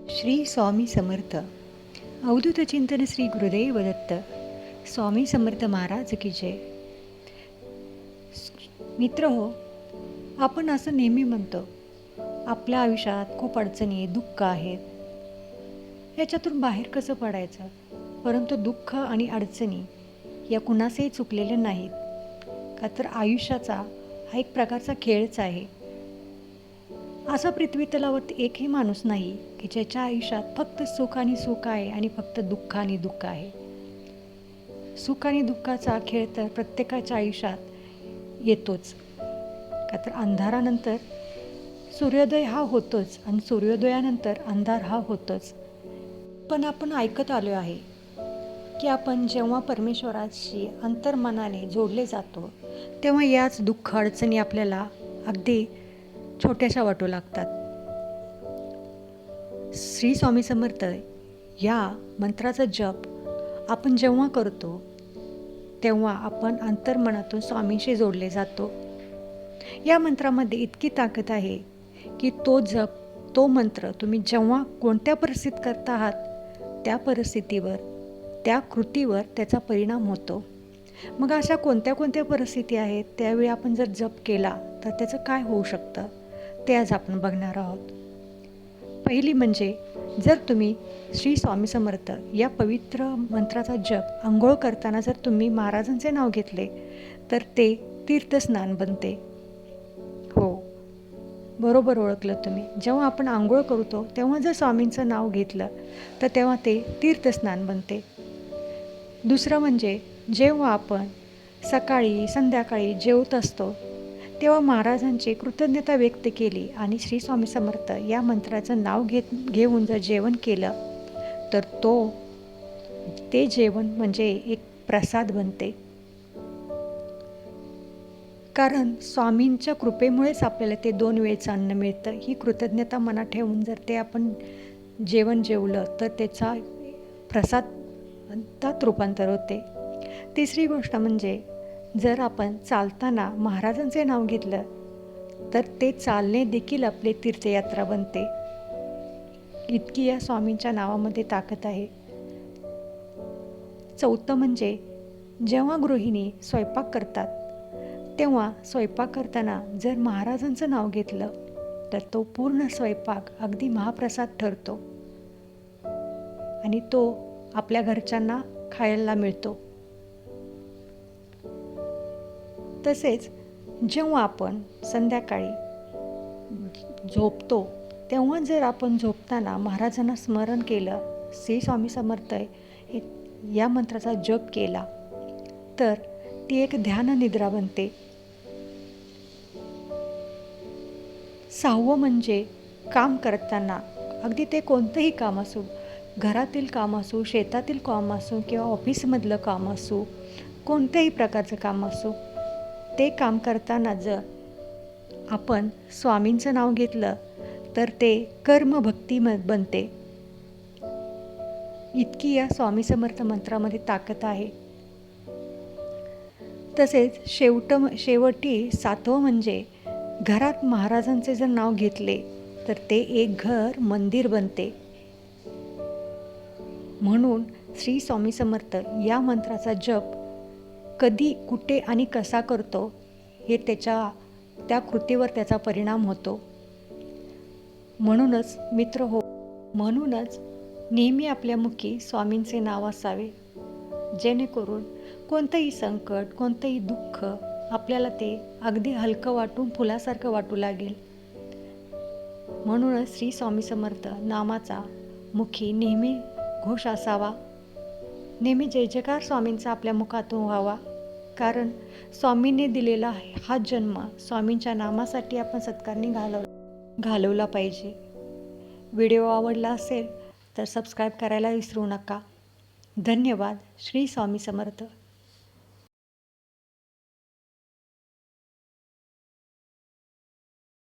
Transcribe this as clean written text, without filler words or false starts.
श्री स्वामी समर्थ. अवधूत चिंतन श्री गुरुदेव दत्त. स्वामी समर्थ महाराज की जय. मित्र हो, आपण असं नेहमी म्हणतो आपल्या आयुष्यात खूप अडचणी दुःख आहेत, याच्यातून बाहेर कसं पडायचं. परंतु दुःख आणि अडचणी या कुणासही चुकलेल्या नाहीत, का तर आयुष्याचा हा एक प्रकारचा खेळच आहे. असा पृथ्वी तलावरती एकही माणूस नाही की ज्याच्या आयुष्यात फक्त सुख आणि सुख आहे आणि फक्त दुःख आणि दुःख आहे. सुख आणि दुःखाचा खेळ तर प्रत्येकाच्या आयुष्यात येतोच, का तर अंधारानंतर सूर्योदय हा होतोच आणि सूर्योदयानंतर अंधार हा होतोच. पण आपण ऐकत आलो आहे की आपण जेव्हा परमेश्वराशी अंतर्मनाने जोडले जातो तेव्हा याच दुःख अडचणी आपल्याला अगदी छोट्याशा वाटू लागतात. श्री स्वामी समर्थ या मंत्राचा जप आपण जेव्हा करतो तेव्हा आपण अंतर्मनातून स्वामींशी जोडले जातो. या मंत्रामध्ये इतकी ताकद आहे की तो जप, तो मंत्र तुम्ही जेव्हा कोणत्या परिस्थितीत करता आहात त्या परिस्थितीवर, त्या कृतीवर त्याचा परिणाम होतो. मग अशा कोणत्या परिस्थिती आहेत त्यावेळी आपण जर जप केला तर त्याचं काय होऊ शकतं ते आज आपण बघणार आहोत. पहिली म्हणजे, जर तुम्ही श्री स्वामी समर्थ या पवित्र मंत्राचा जप अंघोळ करताना जर तुम्ही महाराजांचे नाव घेतले तर ते तीर्थस्नान बनते. हो, बरोबर ओळखलं तुम्ही. जेव्हा आपण आंघोळ करतो तेव्हा जर स्वामींचं नाव घेतलं तर तेव्हा ते तीर्थस्नान बनते. दुसरं म्हणजे, जेव्हा आपण सकाळी संध्याकाळी जेवत असतो तेव्हा महाराजांची कृतज्ञता व्यक्त केली आणि श्री स्वामी समर्थ या मंत्राचं नाव घेऊन जर जेवण केलं तर ते जेवण म्हणजे एक प्रसाद बनते. कारण स्वामींच्या कृपेमुळेच आपल्याला ते 2 वेळचं अन्न मिळतं. ही कृतज्ञता मनात ठेवून जर ते आपण जेवण जेवलं तर त्याचा प्रसादात रूपांतर होते. तिसरी गोष्ट म्हणजे, जर आपण चालताना महाराजांचे नाव घेतलं तर ते चालणे देखील आपले तीर्थयात्रा बनते. इतकी या स्वामींच्या नावामध्ये ताकद आहे. चौथं म्हणजे, जेव्हा गृहिणी स्वयंपाक करतात तेव्हा स्वयंपाक करताना जर महाराजांचं नाव घेतलं तर तो पूर्ण स्वयंपाक अगदी महाप्रसाद ठरतो आणि तो आपल्या घरच्यांना खायला मिळतो. तसेच जेव्हा आपण संध्याकाळी झोपतो तेव्हा जर आपण झोपताना महाराजांना स्मरण केलं, श्री स्वामी समर्थ या मंत्राचा जप केला तर ती एक ध्यान निद्रा बनते. 6वं म्हणजे, काम करताना, अगदी ते कोणतंही काम असो, घरातील काम असो, शेतातील काम असो किंवा ऑफिसमधलं काम असो, कोणत्याही प्रकारचं काम असो, ते काम करताना जर आपण स्वामींचं नाव घेतलं तर ते कर्मभक्ती बनते. इतकी या स्वामी समर्थ मंत्रामध्ये ताकद आहे. तसेच शेवटी 7वं म्हणजे, घरात महाराजांचे जर नाव घेतले तर ते एक घर मंदिर बनते. म्हणून श्री स्वामी समर्थ या मंत्राचा जप कधी, कुठे आणि कसा करतो हे त्या कृतीवर त्याचा परिणाम होतो. म्हणूनच मित्र हो, नेहमी आपल्या मुखी स्वामींचे नाव असावे, जेणेकरून कोणतंही संकट, कोणतंही दुःख आपल्याला ते अगदी हलकं वाटून फुलासारखं वाटू लागेल. म्हणूनच श्री स्वामी समर्थ नामाचा मुखी नेहमी घोष असावा. नेहमी जय जयकार स्वामींचा आपल्या मुखातून व्हावा. कारण स्वामींनी दिलेला हा जन्म स्वामींच्या नामासाठी आपण सत्कारणी घालवला पाहिजे. व्हिडिओ आवडला असेल तर सबस्क्राईब करायला विसरू नका. धन्यवाद. श्री स्वामी समर्थ.